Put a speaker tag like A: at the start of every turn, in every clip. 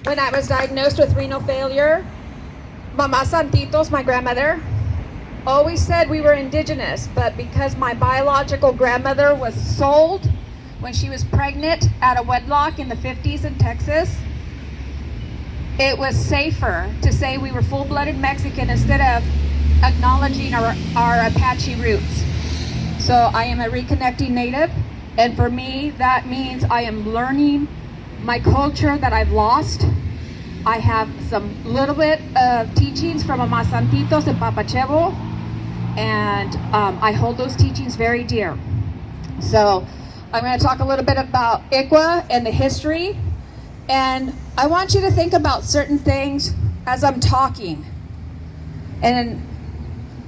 A: When I was diagnosed with renal failure, Mama Santitos, my grandmother, always said we were indigenous, but because my biological grandmother was sold when she was pregnant out of wedlock in the 50s in Texas, it was safer to say we were full-blooded Mexican instead of acknowledging our Apache roots. So I am a reconnecting native, and for me that means I am learning my culture that I've lost. I have some little bit of teachings from Mama Santitos and Papa Chevo, and I hold those teachings very dear. So I'm going to talk a little bit about ICWA and the history, and I want you to think about certain things as I'm talking. And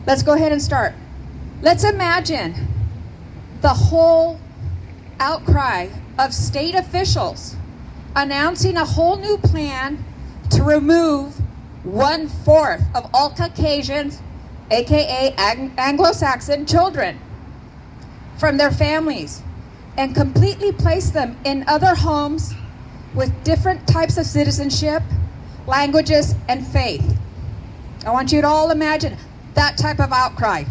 A: let's go ahead and start. Let's imagine the whole outcry of state officials announcing a whole new plan to remove 1/4 of all Caucasians, aka Anglo-Saxon children, from their families and completely place them in other homes with different types of citizenship, languages, and faith. I want you to all imagine that type of outcry.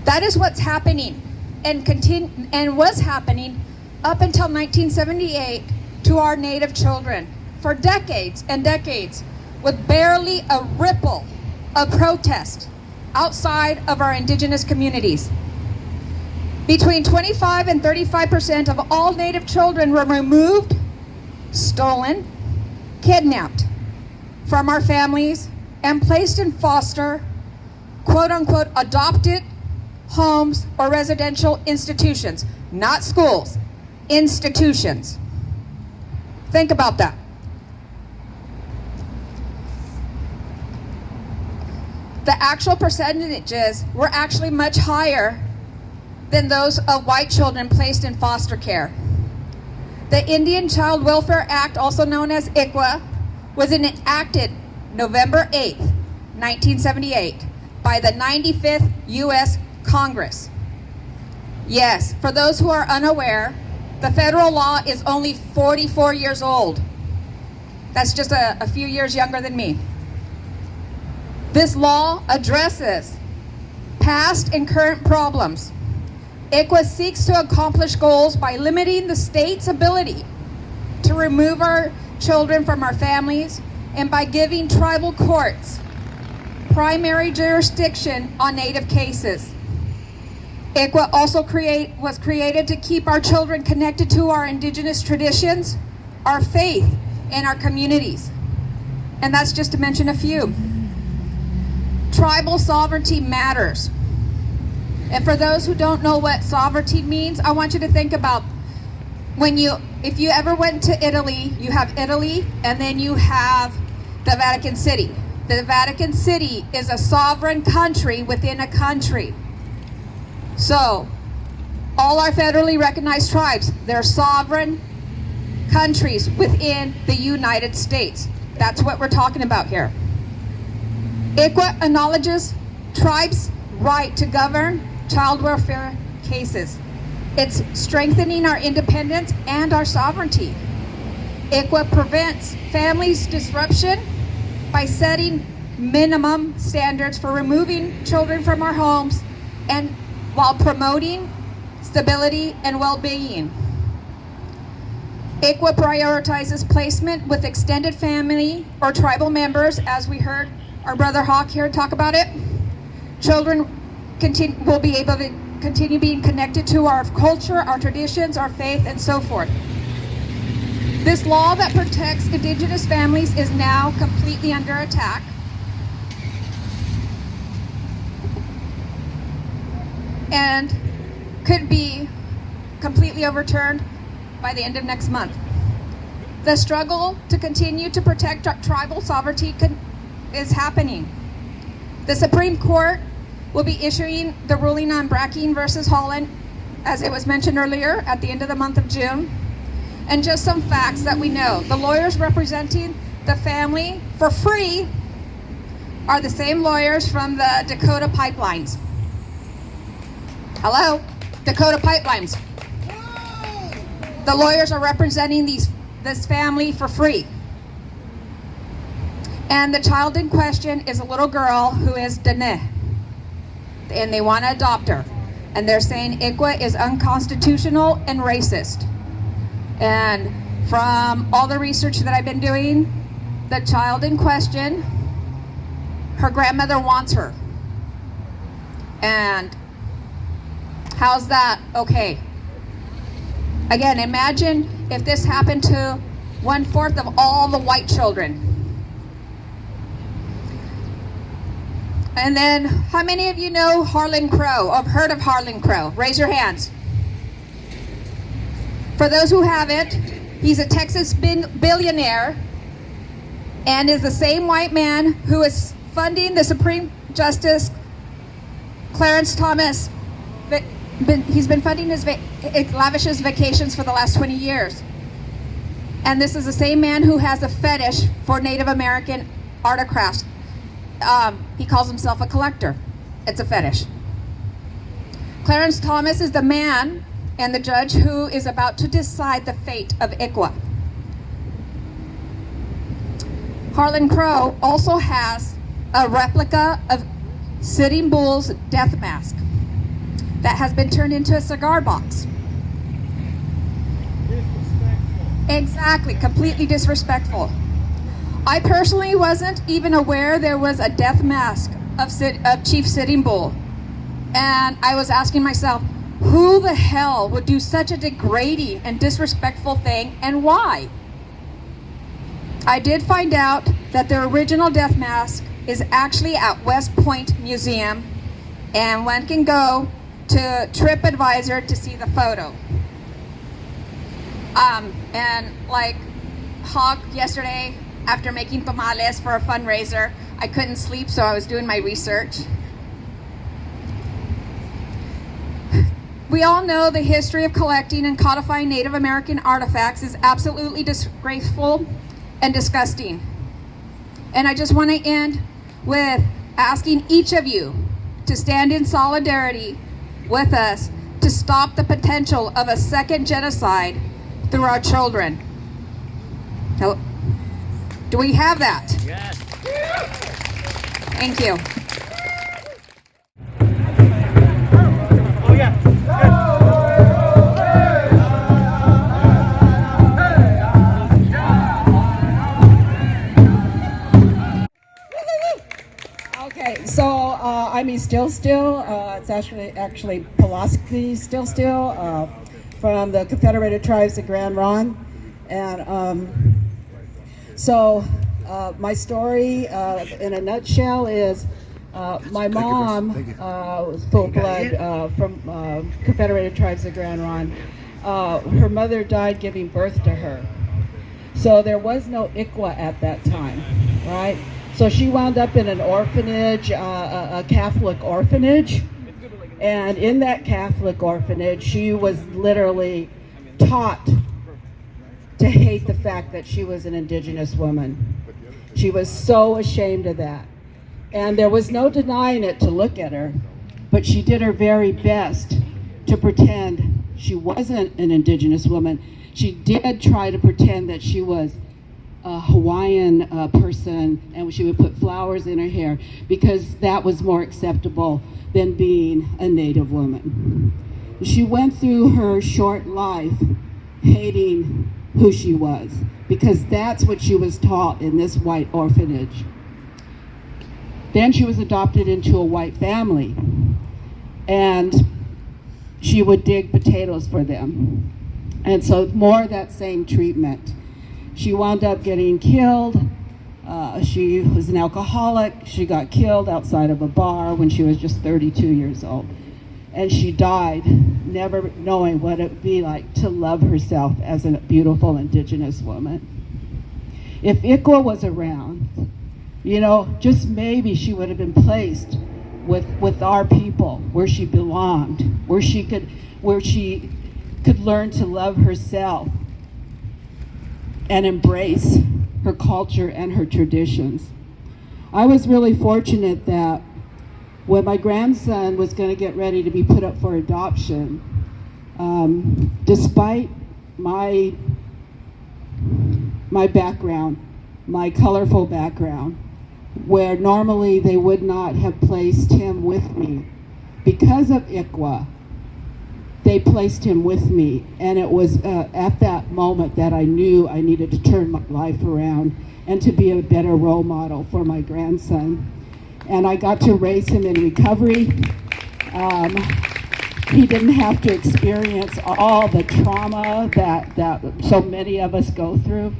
A: That is what's happening and was happening up until 1978 to our Native children for decades and decades, with barely a ripple of protest outside of our indigenous communities. Between 25 and 35% of all Native children were removed, stolen, kidnapped from our families and placed in foster, quote-unquote, adopted homes or residential institutions, not schools, institutions. Think about that. The actual percentages were actually much higher than those of white children placed in foster care. The Indian Child Welfare Act, also known as ICWA, was enacted November 8th, 1978 by the 95th U.S. Congress. Yes, for those who are unaware, the federal law is only 44 years old. That's just a few years younger than me. This law addresses past and current problems. ICWA seeks to accomplish goals by limiting the state's ability to remove our children from our families and by giving tribal courts primary jurisdiction on Native cases. ICWA also was created to keep our children connected to our indigenous traditions, our faith, and our communities. And that's just to mention a few. Tribal sovereignty matters. And for those who don't know what sovereignty means, I want you to think about if you ever went to Italy, you have Italy and then you have the Vatican City. The Vatican City is a sovereign country within a country. So, all our federally recognized tribes, they're sovereign countries within the United States. That's what we're talking about here. ICWA acknowledges tribes' right to govern child welfare cases. It's strengthening our independence and our sovereignty. ICWA prevents families' disruption by setting minimum standards for removing children from our homes and while promoting stability and well-being. ICWA prioritizes placement with extended family or tribal members, as we heard our brother Hawk here talk about it. Children will be able to continue being connected to our culture, our traditions, our faith, and so forth. This law that protects indigenous families is now completely under attack. And could be completely overturned by the end of next month. The struggle to continue to protect tribal sovereignty is happening. The Supreme Court will be issuing the ruling on Bracking versus Holland, as it was mentioned earlier, at the end of the month of June. And just some facts that we know. The lawyers representing the family for free are the same lawyers from the Dakota Pipelines. Hello? Dakota Pipelines. The lawyers are representing this family for free. And the child in question is a little girl who is Dene, and they want to adopt her. And they're saying ICWA is unconstitutional and racist. And from all the research that I've been doing, the child in question, her grandmother wants her. And how's that okay? Again, imagine if this happened to 1/4 of all the white children. And then, how many of you know Harlan Crow, or have heard of Harlan Crow? Raise your hands. For those who haven't, he's a Texas billionaire and is the same white man who is funding the Supreme Justice Clarence Thomas. He's been funding his lavish vacations for the last 20 years. And this is the same man who has a fetish for Native American artifacts. He calls himself a collector. It's a fetish. Clarence Thomas is the man and the judge who is about to decide the fate of ICWA. Harlan Crow also has a replica of Sitting Bull's death mask that has been turned into a cigar box. Disrespectful. Exactly, completely disrespectful. I personally wasn't even aware there was a death mask of Chief Sitting Bull. And I was asking myself, who the hell would do such a degrading and disrespectful thing, and why? I did find out that the original death mask is actually at West Point Museum, and one can go to TripAdvisor to see the photo. And like Hawk yesterday, after making tamales for a fundraiser, I couldn't sleep, so I was doing my research. We all know the history of collecting and codifying Native American artifacts is absolutely disgraceful and disgusting. And I just want to end with asking each of you to stand in solidarity with us to stop the potential of a second genocide through our children. Now, do we have that? Yes. Thank you.
B: Oh yeah.
C: Okay, so I'm East Still. It's actually Pulaski Still, from the Confederated Tribes of Grand Ronde, and so my story in a nutshell is my mom was full blood from Confederated Tribes of Grand Ronde. Her mother died giving birth to her, so there was no ICWA at that time, right? So she wound up in an orphanage, a Catholic orphanage, and in that Catholic orphanage, she was literally taught to hate the fact that she was an indigenous woman. She was so ashamed of that. And there was no denying it to look at her, but she did her very best to pretend she wasn't an indigenous woman. She did try to pretend that she was a Hawaiian person, and she would put flowers in her hair because that was more acceptable than being a Native woman. She went through her short life hating who she was because that's what she was taught in this white orphanage. Then she was adopted into a white family, and she would dig potatoes for them. And so more of that same treatment. She wound up getting killed. She was an alcoholic. She got killed outside of a bar when she was just 32 years old. And she died never knowing what it would be like to love herself as a beautiful indigenous woman. If ICWA was around, you know, just maybe she would have been placed with our people where she belonged, where she could learn to love herself and embrace her culture and her traditions. I was really fortunate that when my grandson was going to get ready to be put up for adoption, despite my background, my colorful background, where normally they would not have placed him with me. Because of ICWA, they placed him with me, and it was at that moment that I knew I needed to turn my life around and to be a better role model for my grandson. And I got to raise him in recovery. He didn't have to experience all the trauma that so many of us go through.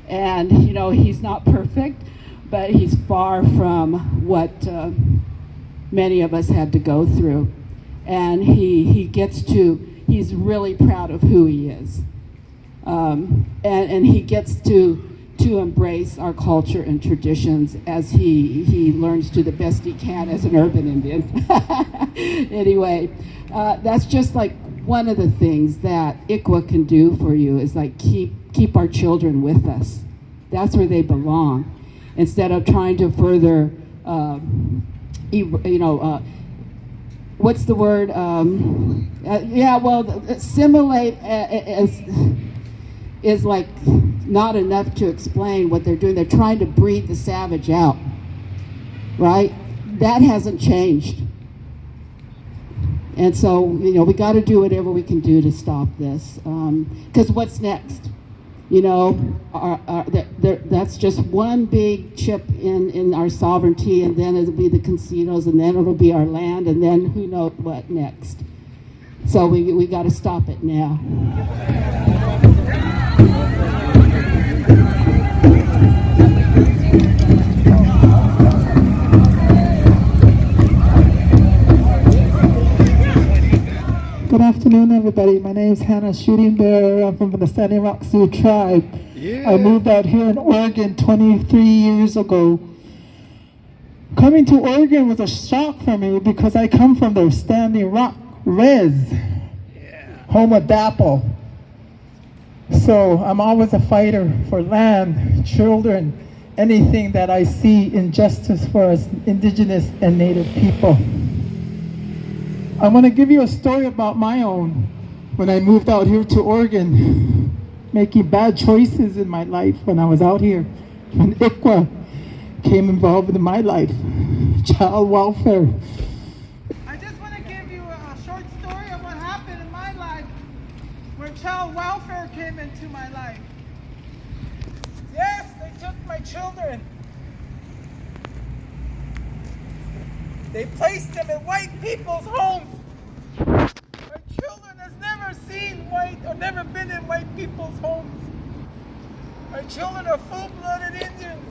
C: And, you know, he's not perfect, but he's far from what many of us had to go through. And he's really proud of who he is. And he gets to embrace our culture and traditions as he learns to the best he can as an urban Indian. Anyway, that's just like one of the things that ICWA can do for you, is like keep our children with us. That's where they belong, instead of trying to further, what's the word? Assimilate is like not enough to explain what they're doing. They're trying to breed the savage out, right? That hasn't changed. And so, you know, we got to do whatever we can do to stop this. Because what's next? You know, that's just one big chip in our sovereignty, and then it'll be the casinos, and then it'll be our land, and then who knows what next. So we got to stop it now.
D: Good afternoon, everybody. My name is Hannah Shooting Bear. I'm from the Standing Rock Sioux tribe. Yeah. I moved out here in Oregon 23 years ago. Coming to Oregon was a shock for me because I come from the Standing Rock Res, home of Dapple. So I'm always a fighter for land, children, anything that I see injustice for us indigenous and native people. I'm going to give you a story about my own. When I moved out here to Oregon, making bad choices in my life when I was out here, when ICWA came involved in my life, child welfare.
B: I just want to give you a short story of what happened in my life when child welfare came into my life. Yes, they took my children. They placed them in white people's homes. My children has never seen white or never been in white people's homes. My children are full-blooded Indians.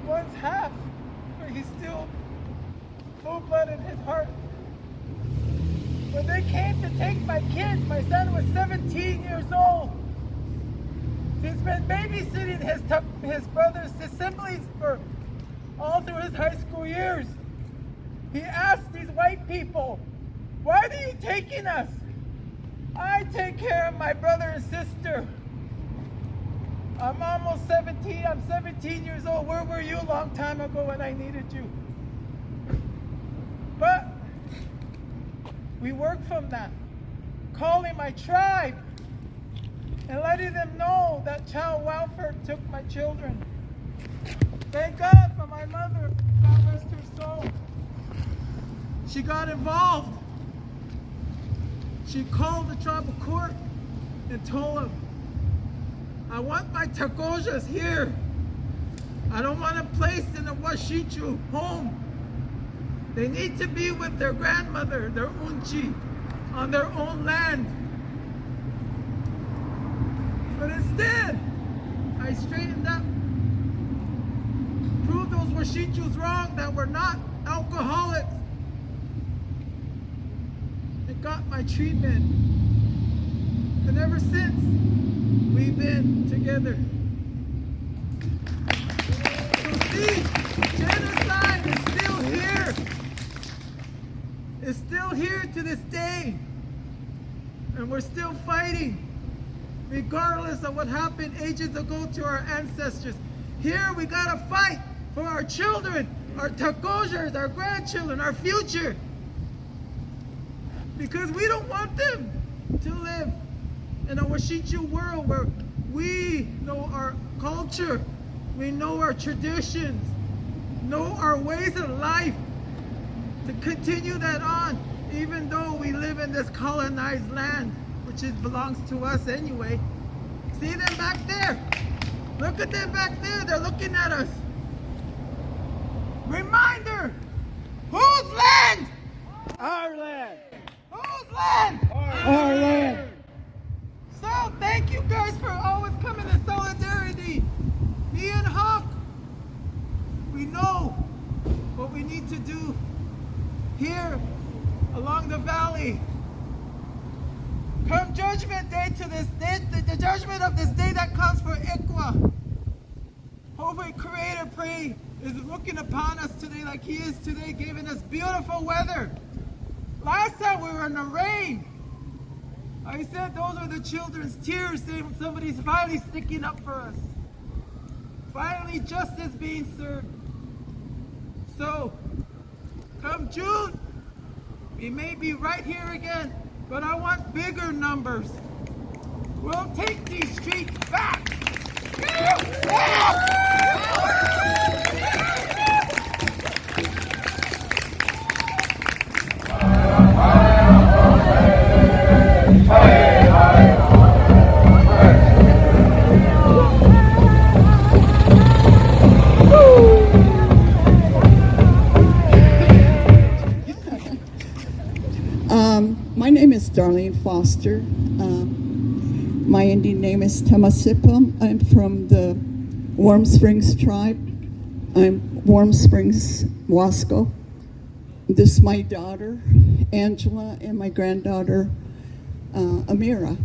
B: One's half, but he's still full-blood in his heart. When they came to take my kids, my son was 17 years old. He's been babysitting his brothers, his siblings for all through his high school years. He asked these white people, "Why are you taking us? I take care of my brother and sister. I'm almost 17. I'm 17 years old. Where were you a long time ago when I needed you?" But we worked from that, calling my tribe and letting them know that child welfare took my children. Thank God for my mother, God rest her soul. She got involved. She called the tribal court and told them, "I want my Tagojas here. I don't want them placed in a Washichu home. They need to be with their grandmother, their unchi, on their own land." But instead, I straightened up, proved those Washichus wrong, that we're not alcoholics. It got my treatment. And ever since, we've been together. So see, genocide is still here. It's still here to this day. And we're still fighting, regardless of what happened ages ago to our ancestors. Here we gotta fight for our children, our Tagojas, our grandchildren, our future. Because we don't want them to live in a Washichu world where We know our culture. We know our traditions, know our ways of life, to continue that on, even though we live in this colonized land, which belongs to us anyway. See them back there? Look at them back there. They're looking at us. Reminder, whose land?
E: Our land.
B: Whose land?
E: Our land.
B: So thank you guys for always coming in solidarity. Me and Huck, we know what we need to do here along the valley. Come Judgment Day to this day, the judgment of this day that comes for Ikwa. Hopefully Creator Pray is looking upon us today like He is today, giving us beautiful weather. Last time we were in the rain. I said those are the children's tears, saying somebody's finally sticking up for us. Finally justice being served. So, come June, we may be right here again, but I want bigger numbers. We'll take these streets back.
F: My name is Darlene Foster. My Indian name is Tamasipam. I'm from the Warm Springs tribe. I'm Warm Springs Wasco. This is my daughter, Angela, and my granddaughter, Amira.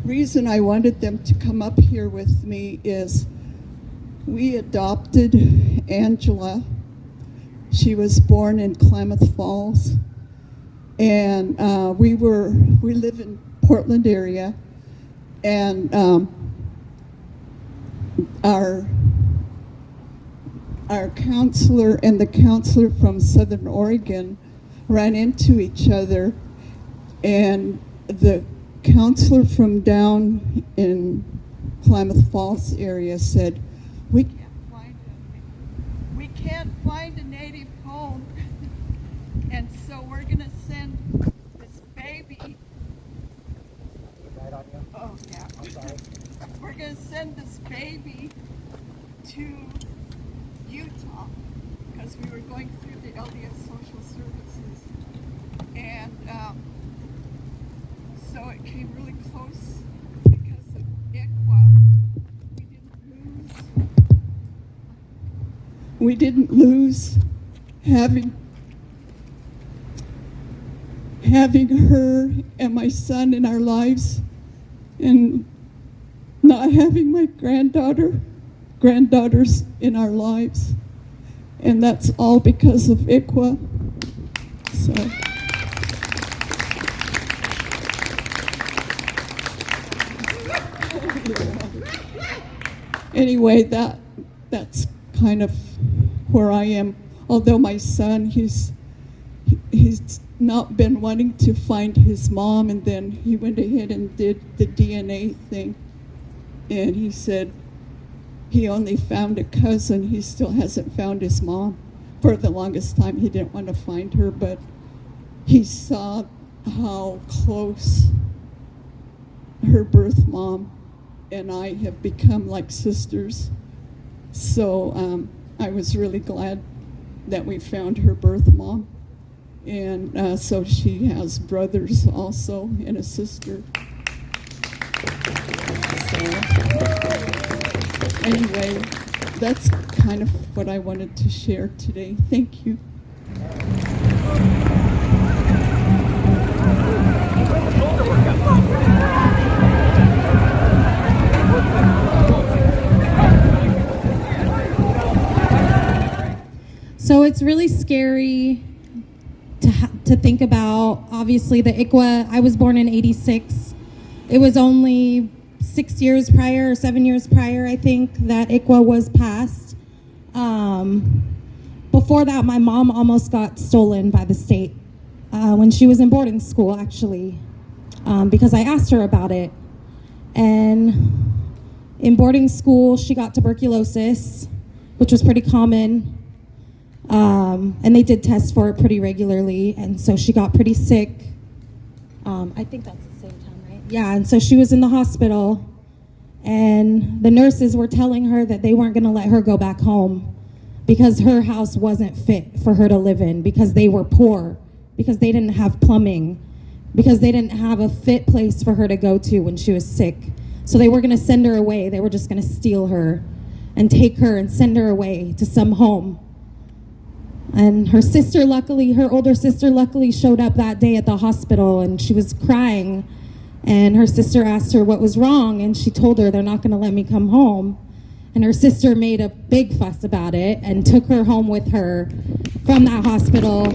F: Reason I wanted them to come up here with me is we adopted Angela. She was born in Klamath Falls, and we live in Portland area, and our counselor and the counselor from Southern Oregon ran into each other, and the counselor from down in Klamath Falls area said, we can't find a native home, and so we're gonna send this baby. Oh yeah. I'm sorry. We're gonna send this baby to Utah because we were going through the LDS Social Services, and so it came really close because of ICWA. We didn't lose having her and my son in our lives, and not having my granddaughters in our lives, and that's all because of ICWA. So anyway, that's kind of where I am. Although my son, he's not been wanting to find his mom, and then he went ahead and did the DNA thing, and he said he only found a cousin. He still hasn't found his mom. For the longest time he didn't want to find her, but he saw how close her birth mom and I have become like sisters. So I was really glad that we found her birth mom. And so she has brothers also and a sister. So anyway, that's kind of what I wanted to share today. Thank you.
G: So it's really scary to think about. Obviously, the ICWA, I was born in '86. It was only 6 years prior, or 7 years prior, I think, that ICWA was passed. Before that, my mom almost got stolen by the state when she was in boarding school, actually, because I asked her about it. And in boarding school, she got tuberculosis, which was pretty common. And they did tests for it pretty regularly. And so she got pretty sick. I think that's the same time, right? Yeah, and so she was in the hospital. And the nurses were telling her that they weren't going to let her go back home because her house wasn't fit for her to live in, because they were poor, because they didn't have plumbing, because they didn't have a fit place for her to go to when she was sick. So they were going to send her away. They were just going to steal her and take her and send her away to some home. And her sister, luckily, her older sister, luckily showed up that day at the hospital, and she was crying. And her sister asked her what was wrong, and she told her, they're not going to let me come home. And her sister made a big fuss about it and took her home with her from that hospital.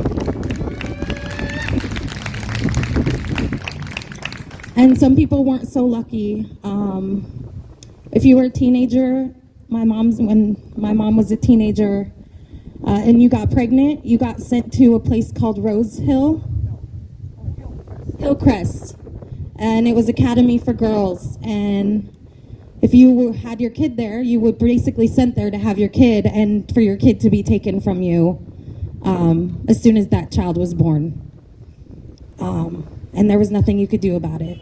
G: And some people weren't so lucky. If you were a teenager, when my mom was a teenager, and you got pregnant, you got sent to a place called Hillcrest. And it was Academy for Girls. And if you had your kid there, you were basically sent there to have your kid and for your kid to be taken from you as soon as that child was born. And there was nothing you could do about it.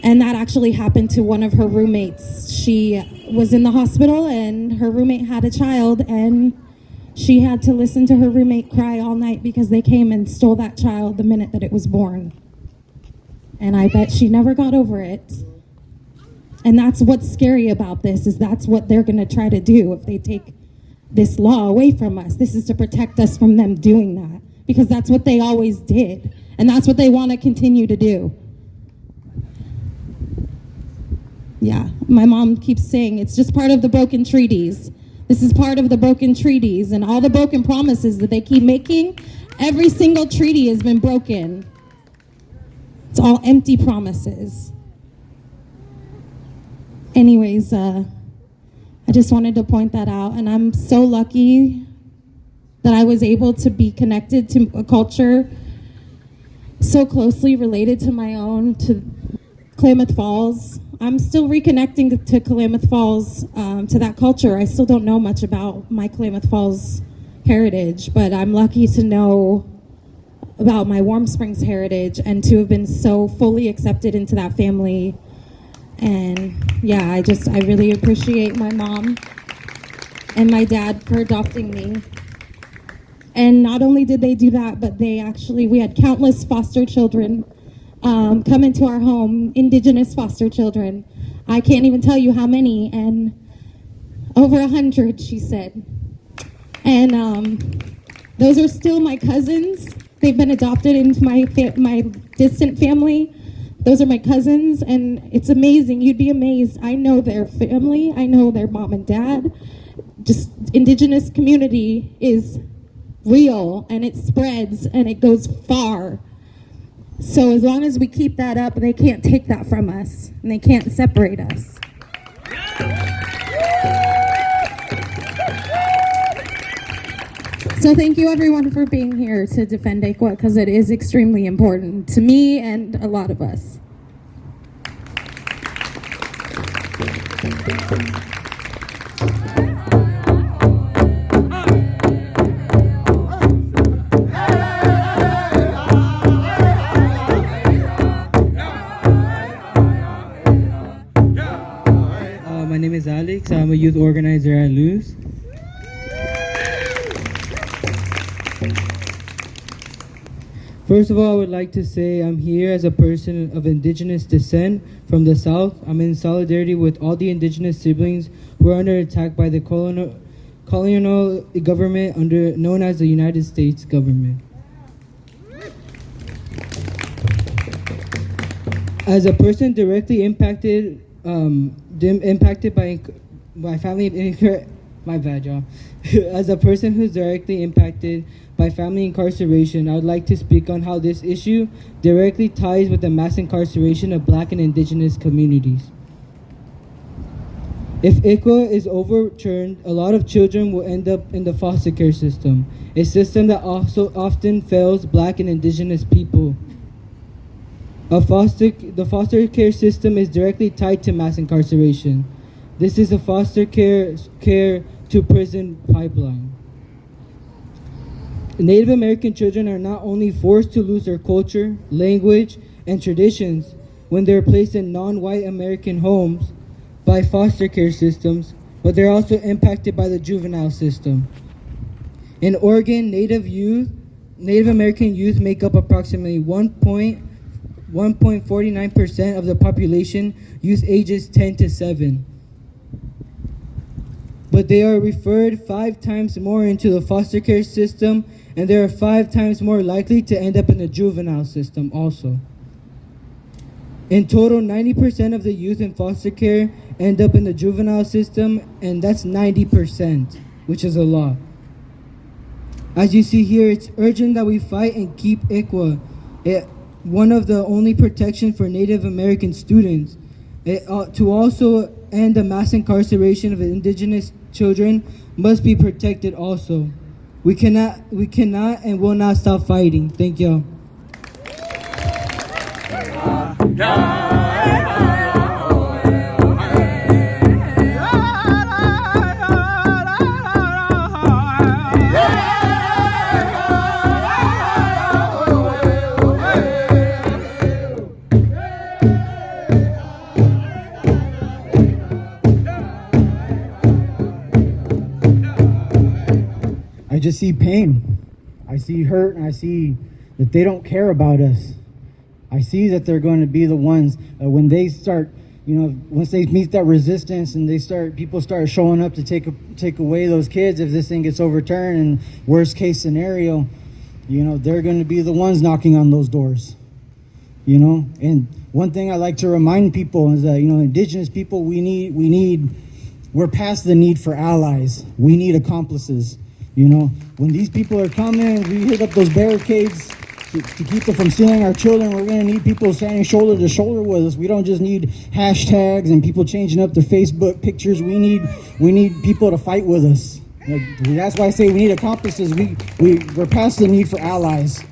G: And that actually happened to one of her roommates. She was in the hospital and her roommate had a child, and she had to listen to her roommate cry all night because they came and stole that child the minute that it was born. And I bet she never got over it. And that's what's scary about this, is that's what they're going to try to do if they take this law away from us. This is to protect us from them doing that, because that's what they always did. And that's what they want to continue to do. Yeah, my mom keeps saying it's just part of the broken treaties. This is part of the broken treaties and all the broken promises that they keep making. Every single treaty has been broken. It's all empty promises. Anyways, I just wanted to point that out, and I'm so lucky that I was able to be connected to a culture so closely related to my own, to Klamath Falls. I'm still reconnecting to Klamath Falls, to that culture. I still don't know much about my Klamath Falls heritage, but I'm lucky to know about my Warm Springs heritage and to have been so fully accepted into that family. And yeah, I really appreciate my mom and my dad for adopting me. And not only did they do that, but we had countless foster children come into our home, Indigenous foster children. I can't even tell you how many, and over 100, she said. And those are still my cousins. They've been adopted into my distant family. Those are my cousins, and it's amazing. You'd be amazed. I know their family. I know their mom and dad. Just Indigenous community is real, and it spreads, and it goes far. So as long as we keep that up, they can't take that from us, and they can't separate us. So thank you everyone for being here to defend ICWA, because it is extremely important to me and a lot of us.
H: My name is Alex. I'm a youth organizer at Luz. First of all, I would like to say I'm here as a person of Indigenous descent from the South. I'm in solidarity with all the Indigenous siblings who are under attack by the colonial government known as the United States government. As a person directly impacted by family, my bad, y'all. As a person who's directly impacted by family incarceration, I would like to speak on how this issue directly ties with the mass incarceration of Black and Indigenous communities. If ICWA is overturned, a lot of children will end up in the foster care system, a system that also often fails Black and Indigenous people. The foster care system is directly tied to mass incarceration. This is a foster care to prison pipeline. Native American children are not only forced to lose their culture, language, and traditions when they're placed in non-white American homes by foster care systems, but they're also impacted by the juvenile system. In Oregon, Native American youth make up approximately 1.49% of the population, youth ages 10 to 7. But they are referred 5 times more into the foster care system, and they are 5 times more likely to end up in the juvenile system also. In total, 90% of the youth in foster care end up in the juvenile system, and that's 90%, which is a lot. As you see here, it's urgent that we fight and keep ICWA, one of the only protection for Native American students. To also end the mass incarceration of indigenous children must be protected also. We cannot and will not stop fighting. Thank y'all.
I: I just see pain. I see hurt, and I see that they don't care about us. I see that they're going to be the ones when they start, once they meet that resistance and people start showing up to take away those kids. If this thing gets overturned, and worst case scenario, they're going to be the ones knocking on those doors. And one thing I like to remind people is that indigenous people, we're past the need for allies. We need accomplices. When these people are coming, we hit up those barricades to keep them from stealing our children. We're going to need people standing shoulder to shoulder with us. We don't just need hashtags and people changing up their Facebook pictures. We need people to fight with us. That's why I say we need accomplices. We're past the need for allies.